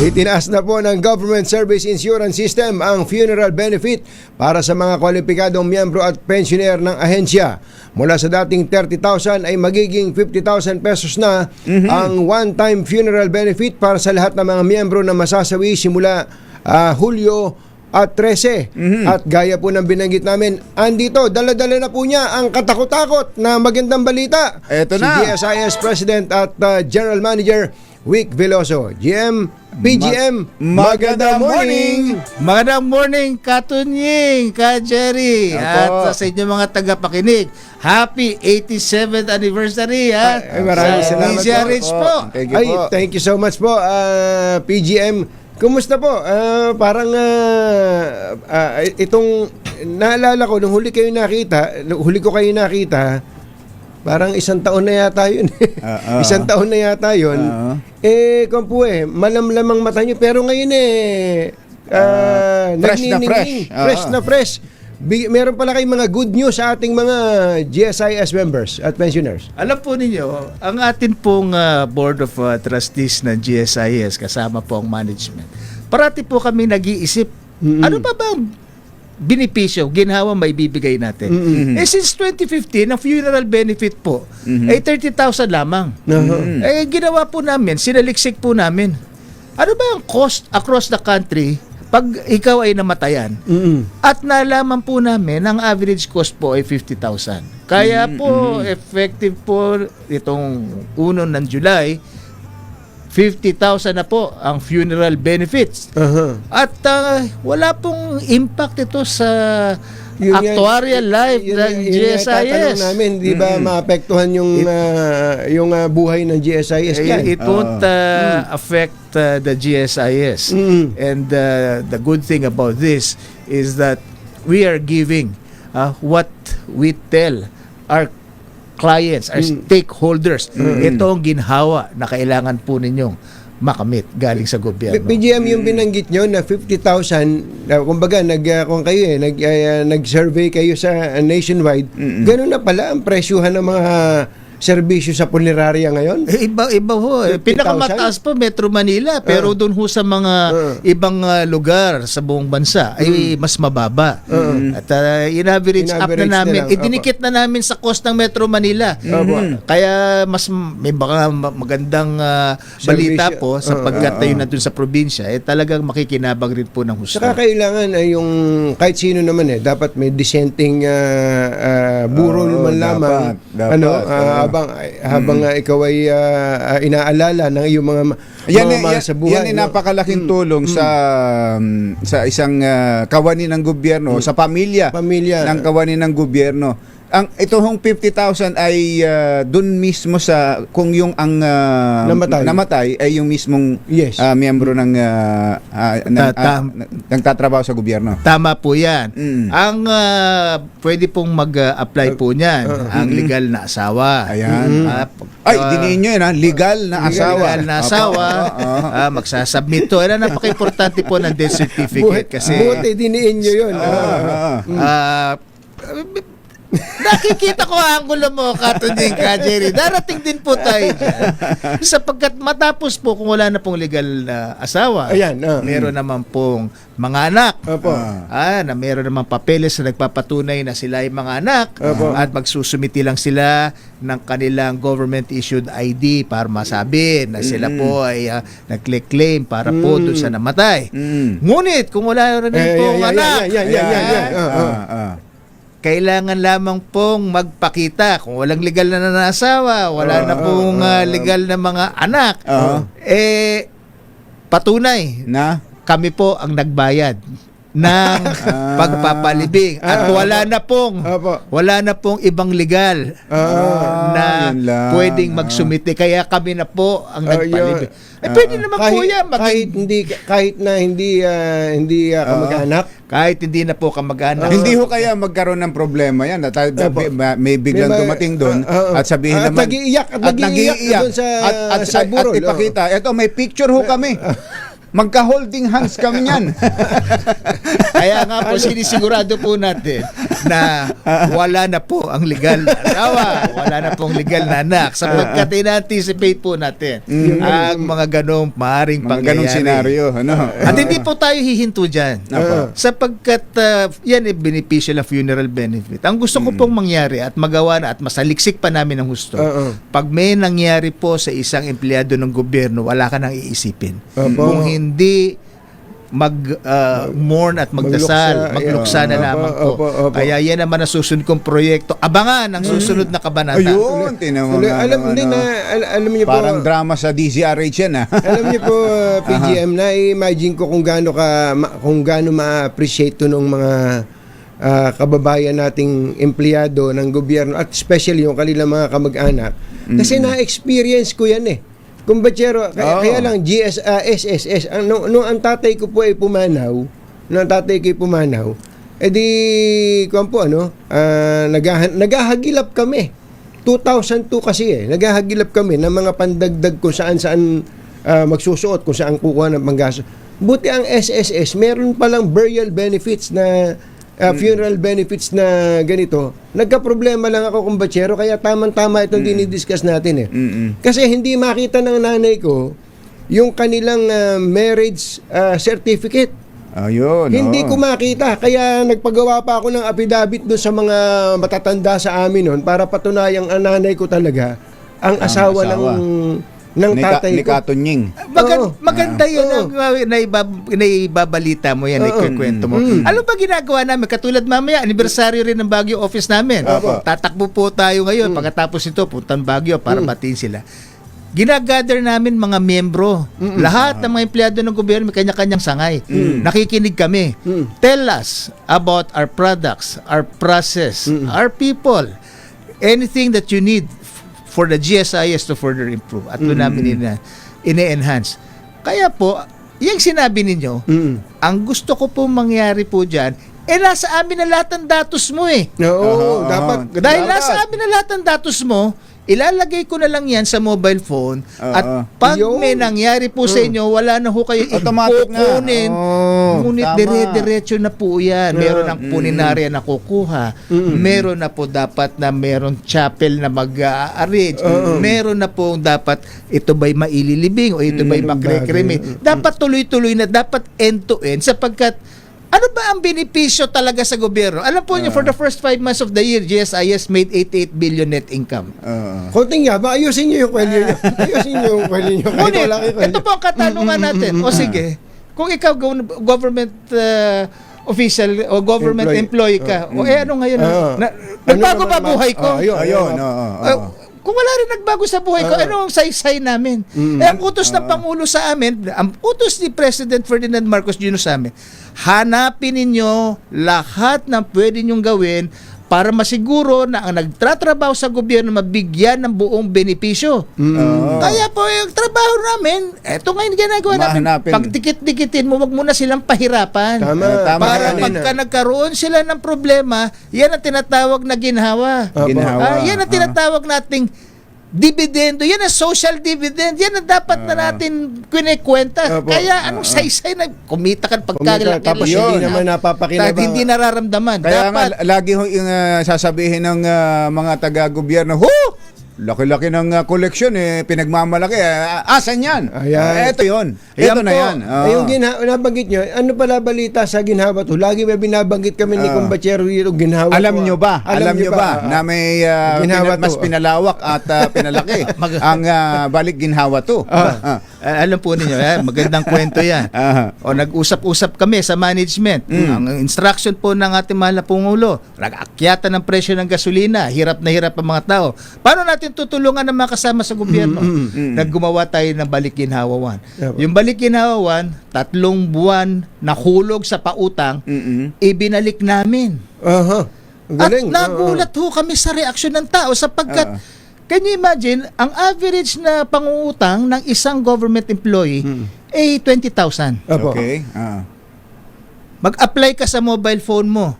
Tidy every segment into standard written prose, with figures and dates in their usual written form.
Itinaas na po ng Government Service Insurance System ang funeral benefit para sa mga kwalipikadong miyembro at pensioner ng ahensya. Mula sa dating 30,000 ay magiging 50,000 pesos na ang one-time funeral benefit para sa lahat ng mga miyembro na masasawi simula Hulyo at 13. At gaya po ng binanggit namin, andito, dala-dala na po niya ang katakot-takot na magandang balita. Eto na. Si GSIS President at General Manager Vic Veloso. PGM, magandang morning! Magandang morning, Katunying, Ka Jerry, at sa inyo mga tagapakinig. Happy 87th anniversary Maraming salamat po. Thank you so much po, PGM. Kumusta po? Parang itong naalala ko nung huli ko kayo nakita, parang isang taon na yata yun. Isang taon na yata yun. Kung po malamlamang mata nyo. Pero ngayon fresh na fresh. Meron pala kayong mga good news sa ating mga GSIS members at pensioners. Alam po ninyo, ang atin pong Board of Trustees ng GSIS, kasama po ang management, parati po kami nag-iisip, ano pa bang benepisyo, ginhawa may bibigay natin. Since 2015, ang funeral benefit po ay 30,000 lamang. Ginawa po namin, sinaliksik po namin. Ano ba ang cost across the country pag ikaw ay namatayan? At nalaman po namin, ang average cost po ay 50,000. Kaya po, effective po itong 1 ng July, 50,000 na po ang funeral benefits. At wala pong impact ito sa actuarial life ng GSIS. Namin, di ba maapektuhan yung buhay ng GSIS? It won't affect the GSIS. And the good thing about this is that we are giving what we tell our clients, our stakeholders. Ito ang ginhawa na kailangan po ninyong makamit galing sa gobyerno. PGM, yung binanggit nyo na 50,000, kumbaga nag-survey kayo sa nationwide, ganun na pala ang presyuhan ng mga serbisyo sa punerarya ngayon? Iba ho. Pinakamataas po Metro Manila, pero doon ho sa mga ibang lugar sa buong bansa ay mas mababa. At in-average up na namin. Idinikit na namin sa cost ng Metro Manila. Kaya mas may baka magandang balita po sapagkat tayo na doon sa probinsya, talagang makikinabang rin po ng husto. Saka kailangan yung kahit sino naman dapat may dissenting burol man lamang. Habang ikaw ay inaalala ng iyong mga mahal sa buhay. Yan ay napakalaking tulong sa isang kawani ng gobyerno, sa pamilya ng kawani ng gobyerno. Ito hong 50,000 ay dun mismo sa kung yung ang namatay ay yung mismong miyembro ng nagtatrabaho sa gobyerno. Tama po yan. Ang pwede pong mag-apply po niyan ang legal na asawa. Ayan. Diniin nyo yun, legal na asawa. Legal na asawa. Magsasubmit to. Napaka-importante po ng death certificate kasi buti diniin nyo yun. Nakikita ko ang angulo mo, Katunying, Ka Jerry. Darating din po tayo dyan. Sapagkat matapos po, kung wala na pong legal na asawa, meron naman pong mga anak. Na meron naman papeles na nagpapatunay na sila ay mga anak. At magsusumiti lang sila ng kanilang government-issued ID para masabi na sila po ay nag-claim para po doon sa namatay. Ngunit, kung wala rin pong anak, kailangan lamang pong magpakita kung walang legal na nangasawa, wala na pong legal na mga anak, patunay na kami po ang nagbayad ng pagpapalibing at wala na pong ibang legal na pwedeng magsumite, kaya kami na po ang nagpalibing. Pwede naman po yan kahit na hindi kamag-anak. Kahit hindi na po kamag-anak. Hindi ho kaya magkaroon ng problema yan. May biglang dumating doon at sabihin naman at nag-iiyak doon sa burol. At ipakita, eto may picture ho kami. Magka-holding hands kami niyan. Kaya nga po, sinisigurado po natin na wala na po ang legal na asawa, wala na pong legal na anak, sapagkat in-anticipate po natin ang mga ganong maaaring Mga ganong pangyayari. senaryo. Ano? At hindi po tayo hihinto dyan. Apo. Sapagkat yan ay beneficial na funeral benefit. Ang gusto ko pong mangyari at magawa na at masaliksik pa namin ang gusto. Pag may nangyari po sa isang empleyado ng gobyerno, wala ka nang iisipin. Kung hindi mourn at magdasal, magluksa na lamang po. Kaya yan naman ang susunod kong proyekto. Abangan ang susunod na kabanata. Ayun, tinawa nga Alam naman, din ano. alam niyo po, Parang drama sa DZRH yan, ha? alam niyo po, PGM, na-imagine ko kung gaano ma-appreciate to ng mga kababayan nating empleyado ng gobyerno at especially yung kanilang mga kamag-anak. Kasi na-experience ko yan eh. Kumbachero, kaya lang SSS, nung ang tatay ko po ay pumanaw, edi, kung po naghahagilap kami. 2002 kasi naghahagilap kami ng mga pandagdag kung saan magsusuot, kung saan kukuha ng panggaso. Buti ang SSS, meron palang burial benefits na funeral benefits na ganito. Nagka-problema lang ako, kumbachero, kaya tamang-tama itong dinidiscuss natin eh. Kasi hindi makita ng nanay ko yung kanilang marriage certificate. Ayun. Hindi ko makita. Kaya nagpagawa pa ako ng affidavit doon sa mga matatanda sa amin noon para patunayang ang nanay ko talaga ang asawa ng tatay ni ko. Katunying. Maganda yun ang naibabalita mo yan, ikikwento mo. Ano ba ginagawa namin? Katulad mamaya, anibersaryo rin ng Baguio office namin. Tatakbo po tayo ngayon. Pagkatapos ito, puntan Baguio para batiin sila. Ginagather namin mga miyembro. Lahat ng mga empleyado ng gobyerno may kanya-kanyang sangay. Nakikinig kami. Tell us about our products, our process, our people. Anything that you need for the GSIS to further improve. At doon namin ine-enhance. Kaya po, yung sinabi ninyo, ang gusto ko po mangyari po dyan, nasa amin na lahat ng datos mo eh. Dapat. Dahil nasa amin na lahat ng datos mo, ilalagay ko na lang yan sa mobile phone at pag may nangyari po sa inyo, wala na ho kayo Automatic na. kukunin. Ngunit Tama. dire-diretso na po yan. Meron ng puninarya na kukuha. Meron na po dapat na meron chapel na mag-arrange. Meron na po dapat ito ba'y maililibing o ito ba'y makrekremi. Dapat tuloy-tuloy na, dapat end-to-end sapagkat ano ba ang benepisyo talaga sa gobyerno? Alam po niyo, for the first 5 months of the year, GSIS made 88 billion net income. Konting yaba, ayusin niyo yung kwelyo niyo. Ayusin niyo yung kwelyo niyo. Ngunit, ito po ang katanungan natin. O sige, kung ikaw government official o government employee ka, o ano ngayon? Nagbago ba buhay ko? Ayun. Kung wala rin nagbago sa buhay ko, anong saysay namin? Ang utos ng Pangulo sa amin, ang utos ni President Ferdinand Marcos Jr. sa amin, hanapin ninyo lahat ng pwede nyong gawin para masiguro na ang nagtratrabaho sa gobyerno mabigyan ng buong benepisyo. Kaya po yung trabaho namin, eto ngayon ginagawa namin, pagdikit-dikitin mo, wag muna silang pahirapan. Tama. Para pagka nagkaroon sila ng problema, yan ang tinatawag na ginhawa. Yan ang tinatawag nating dividendo. Yan ang social dividend. Yan ang dapat na natin kinikwenta. Kaya anong saysay na kumita ka pagkagalaki. Tapos hindi naman napapakinabang. Hindi nararamdaman. Kaya dapat, nga, lagi ho yung sasabihin ng mga taga-gobyerno, laki-laki ng koleksyon pinagmamalaki. Asan yan? Ito yun. Ito na yan. Yung nabanggit nyo, ano pala balita sa ginhawa to? Lagi may binabanggit kami ni Kumbachero yung ginhawa. Alam nyo ba na may mas pinalawak at pinalaki ang balik ginhawa to? alam po ninyo, magandang kwento yan. O nag-usap-usap kami sa management. Ang instruction po ng ating mahal na Pangulo, nag-akyatan ng presyo ng gasolina, hirap na hirap ang mga tao. Paano natin tutulungan ng mga kasama sa gobyerno? Naggumawa tayo ng Balik Ginhawa 1. Yung Balik Ginhawa 1, 3 buwan nahulog sa pautang, ibinalik namin. Galing. At nagulat ho kami sa reaksyon ng tao sapagkat can you imagine, ang average na pangungutang ng isang government employee ay 20,000. Okay. Mag-apply ka sa mobile phone mo.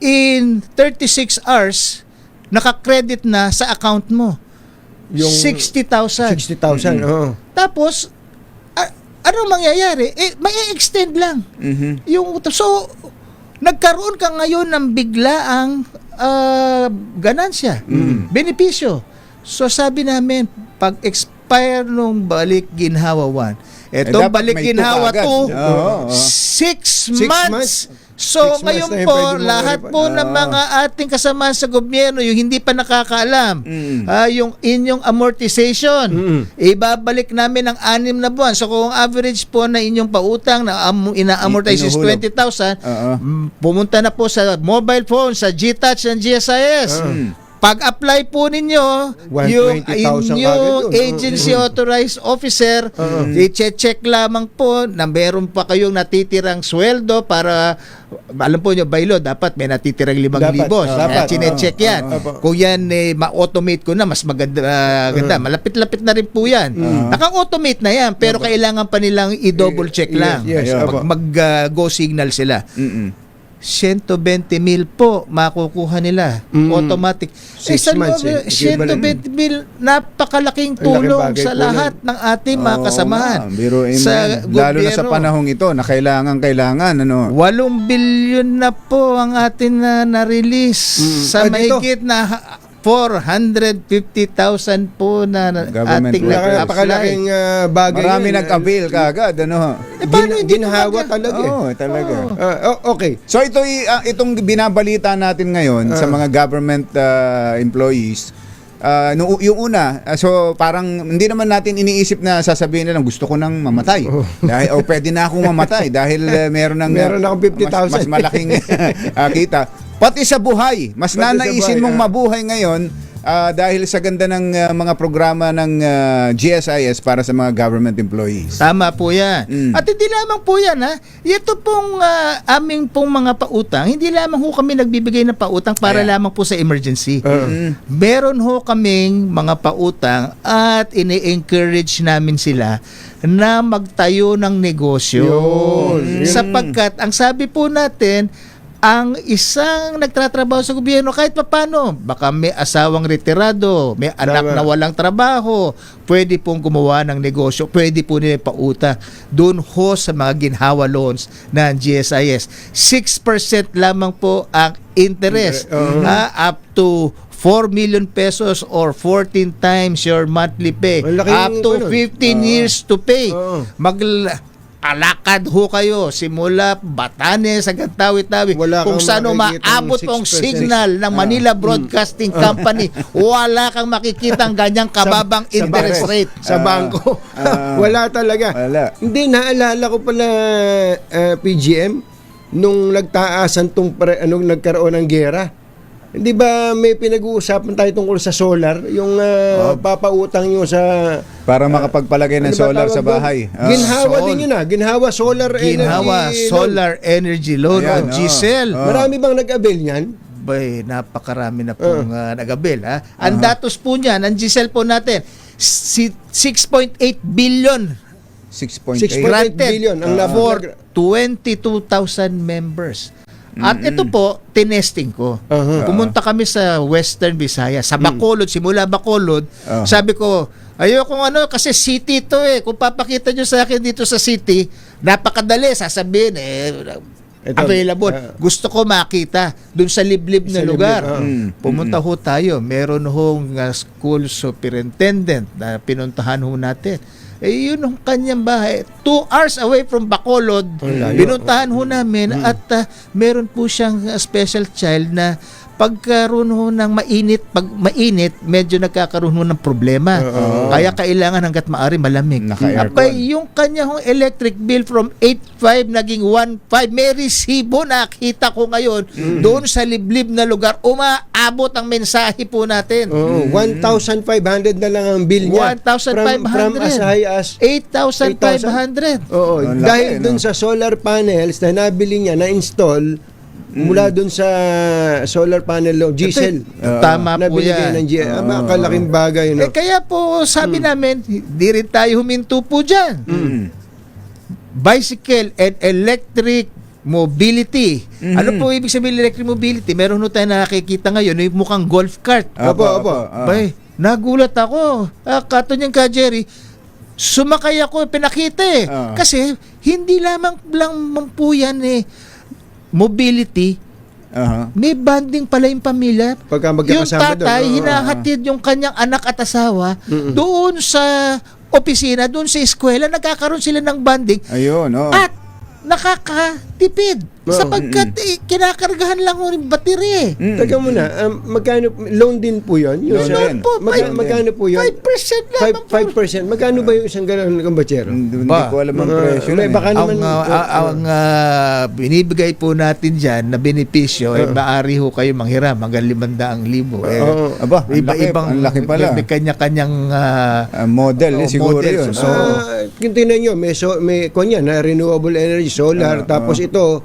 In 36 hours, naka-credit na sa account mo. Yung 60,000. 60,000. Tapos, anong mangyayari? May extend lang. Yung utang. So, nagkaroon ka ngayon ng biglaang ganansya, benepisyo. So, sabi namin, pag expire nung balik ginhawa 1, etong dapat balik may ginhawa tuka agad. 2, Oo. 6 6 months. months. So, 6 months ngayon na yung po, pwede mo lahat po ng mga ating kasama sa gobyerno, yung hindi pa nakakaalam, yung inyong amortization, ibabalik namin ng 6 na buwan. So, kung average po na inyong pautang na ina-amortize is Inuhulog. 20,000, Oo. pumunta na po sa mobile phone, sa GTouch ng GSIS. Pag-apply po ninyo, yung 120,000 inyong agad yun. agency authorized officer, i-check lamang po na meron pa kayong natitirang sweldo para, alam po nyo, by law, dapat may natitirang 5,000. Dapat. Chine-check yan. Kung yan, ma-automate ko na, mas ganda. Malapit-lapit na rin po yan. Naka-automate na yan, pero kailangan pa nilang i-double check lang. Yes, Ayun. Pag mag-go signal sila. 120,000 po makukuha nila automatic. 6 months, 120,000 napakalaking Ang laking tulong bagay sa po lahat ng ating mga kasamahan Biruin mo sa yan. Lalo na sa gobyerno. panahong ito na kailangan ano. 8 billion na po ang atin na release sa Dito? mahigit na 450,000 po na Government ating workers. nag-apply. Napakalaking bagay. Marami yun. nag-avail kaagad ano. Paano hindi Ginhawa tumaga? talaga. Oo, talaga. Okay. So itong binabalita natin ngayon sa mga government employees, yung una, so parang hindi naman natin iniisip na sasabihin nila gusto ko nang mamatay. Dahil pwede na akong mamatay dahil meron Meron akong 50,000. mas malaking kita. Pati sa buhay, mas Pati sa nanaisin buhay, mong mabuhay ngayon dahil sa ganda ng mga programa ng GSIS para sa mga government employees. Tama po yan. At hindi lamang po yan, ha? Ito pong aming pong mga pautang, hindi lamang ho kami nagbibigay ng pautang para lamang po sa emergency. Meron ho kaming mga pautang at ini-encourage namin sila na magtayo ng negosyo. Yun. Sapagkat, ang sabi po natin, ang isang nagtatrabaho sa gobyerno kahit papano, baka may asawang retirado, may anak Tama. na walang trabaho, pwede pong gumawa ng negosyo, pwede po nila pautang. Doon ho sa mga ginhawa loans ng GSIS. 6% lamang po ang interest. Up to 4 million pesos or 14 times your monthly pay. Malaking Up to ano, 15 years to pay. Oo. Alakad ho kayo simula Batanes hanggang Tawi-Tawi Wala kung kang saan makikitang maabot tong 6%. signal ng Manila Broadcasting Company, wala kang makikitang ganyang kababang interest rate. Sa bangko. Wala talaga. Wala. Hindi, naalala ko pala, PGM, nung nagtaasan nung nagkaroon ng gera. Hindi ba may pinag-uusapan tayo tungkol sa solar? Yung papautang nyo sa... Para makapagpalagay ng ano ba solar tawag sa doon? bahay. Ginhawa din yun Ginhawa Solar Ginhawa Energy Solar Energy Loan o Ayan, GSEL. Marami bang nag-avail niyan? Bay, napakarami na pong nag-avail. Ang datos po niyan, ang GSEL po natin, 6.8 billion 6.8. 6.8 billion ang for 22,000 members. At ito po, tinesting ko. Pumunta kami sa Western Visayas, sa Bacolod, simula Bacolod. Sabi ko, ayokong kasi city to Kung papakita nyo sa akin dito sa city, napakadali, sasabihin, available. Gusto ko makita dun sa liblib na Sa lugar. liblib, Pumunta ho tayo. Meron hong school superintendent na pinuntahan ho natin. Yun ang kanyang bahay. 2 hours away from Bacolod. Pinuntahan ho namin at meron po siyang special child na pagkaroon ho ng pag mainit, medyo nagkakaroon ho ng problema. Kaya kailangan hanggat maaari malamig. Naka-aircon. Abay, yung kanya hong electric bill from 8.5 naging 1.5. May resibo nakita ko ngayon doon sa liblib na lugar. Umaabot ang mensahe po natin. 1,500 na lang ang bill niya. 1,500. From as high as 8,500. Oo, Ang laki, dahil no? dun sa solar panels na nabili niya, na-install mula dun sa solar panel lo, GSEL. Tama po Nabili yan. ng GSEL. Makalaking bagay, no? Kaya po sabi namin, di rin tayo huminto po dyan. Bicycle and electric mobility. Ano po ibig sabihin electric mobility? Meron ho tayo nakikita ngayon, yung mukhang golf cart. Opo. Bay, nagulat ako. Kato niyan ka, Jerry. sumakay ako, pinakita eh. Kasi hindi lamang po yan mobility, may bonding pala yung pamilya. Pagka Yung magkakasama tatay, doon. hinahatid yung kanyang anak at asawa doon sa opisina, doon sa eskwela, nagkakaroon sila ng bonding. Ayun, At nakakatipid sapagkat kinakargahan lang yung battery. Teka muna, magkano, loan din po yun? Loan din. Magkano po yun? 5% lamang 5%. Magkano ba yung isang gano'n kumbachero? Hindi ko alam ang presyo. May baka naman, ang binibigay po natin dyan na benepisyo ay maaari ho kayo manghiram hanggang 500,000. Aba, ang laki pala. May kanya-kanyang Model, siguro model. yun. So, tingnan nyo, may kunya na renewable energy, solar, tapos ito,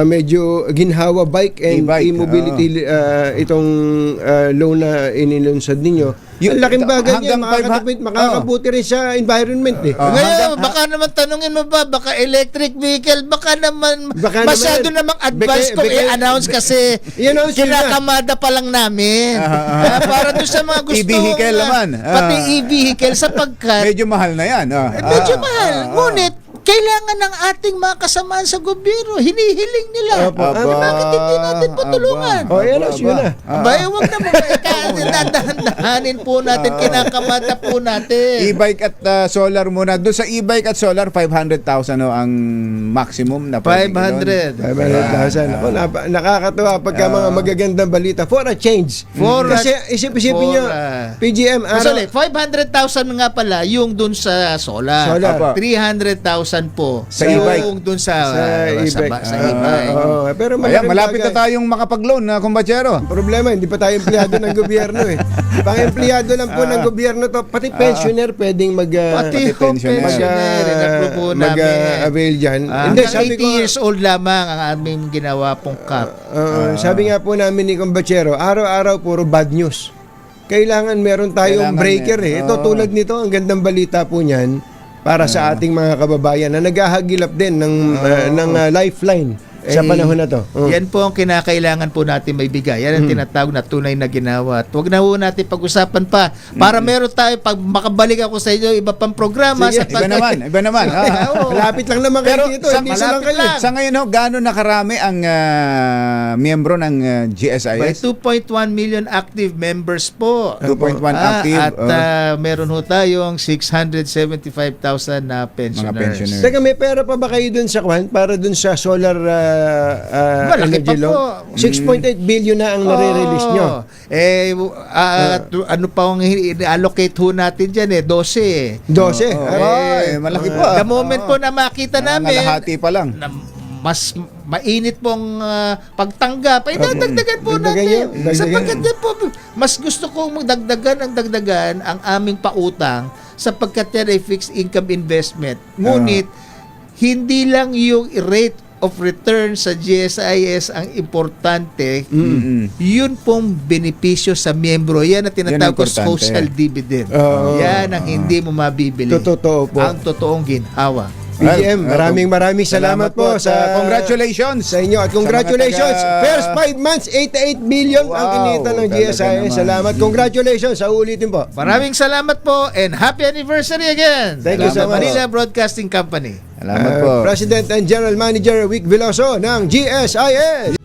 medyo ginhawa bike and E-bike, e-mobility itong loan na inilunsad ninyo. Ang laking bagay niya, hanggang makakabuti rin sa environment eh. ngayon, baka naman tanungin mo ba, baka electric vehicle, baka naman masyado namang advance kung i-announce kasi I-announce yun na. kinakamada pa lang namin. Para doon sa mga gusto E-vehicle naman. pati e-vehicle sapagkat Medyo mahal na yan. medyo mahal. Ngunit, kailangan ng ating mga kasamaan sa gobyerno. Hinihiling nila. Bakit hindi natin patulungan? I-announce yun na. Huwag na mga dahan-dahanin po natin, kinakamata po natin. E-bike at solar muna. Doon sa e-bike at solar, 500,000 ang maximum na pwedeng 500. 500,000. Ako, nakakatawa pagka mga magagandang balita for a change. Kasi isip-isipin nyo, PGM, Sorry, 500,000 nga pala yung dun sa solar. Solar. 300,000 po Sa e-bike. yung dun sa e-bike. sa e-bike. Pero Ayan, malaking malapit na bagay. tayong makapag-loan na kumbachero. Problema, hindi pa tayo empleyado ng gobyerno eh. Pang-empleyado lang po ng gobyerno to. Pati pensioner pwedeng Pati home pensioner, in-approve po namin. mag-avail dyan. Hanggang 80 years old lamang ang aming ginawa pong cap. Sabi nga po namin ni Kumbachero, araw-araw puro bad news. Kailangan meron tayong Kailangan breaker eh. Ito tulad nito, ang gandang balita po niyan para sa ating mga kababayan na naghahagilap din ng lifeline sa panahon na to. Yan po ang kinakailangan po natin may bigay. Yan ang tinatawag na tunay na ginawa. At huwag na ho natin pag-usapan pa. Para meron tayo, pag makabalik ako sa inyo, iba pang programa. Sige, sa Iba naman. Malapit lang naman kayo Pero dito. sa, Hindi lang kayo. sa ngayon, gano'n nakarami ang miyembro ng By GSIS? 2.1 million active members po. 2.1 active. At meron ho tayong 675,000 na pensioners. Mga pensioners. Teka, may pera pa ba kayo dun sa kwan para dun sa solar Malaki energy pa loan? po. 6.8 billion na ang nare-release nyo. Ano pa ang allocate ho natin dyan 12 12. Malaki pa. The moment po na makita namin Nalahati pa lang. na mas mainit pong pagtanggap, ay dadagdagan po Dagdagan natin. nyo, dagdagan. Sapagkat yan po, mas gusto kong dagdagan ang aming pautang sapagkat yan ay fixed income investment. Ngunit, hindi lang yung rate of return sa GSIS ang importante, yun pong benepisyo sa miyembro. Yan ang tinatawag ko importante. social dividend. Oo. Yan ang hindi mo mabibili. Totoo po. Ang totoong ginhawa. PGM, maraming salamat po sa congratulations sa inyo at congratulations. Sa mga First 5 months, 88 billion ang Wow, kinita ng talaga GSIS. naman. Salamat. Congratulations. Sa ulitin po. Maraming salamat po and happy anniversary again. Thank you so much. Manila Broadcasting Company. Salamat po. President and General Manager Vic Veloso ng GSIS.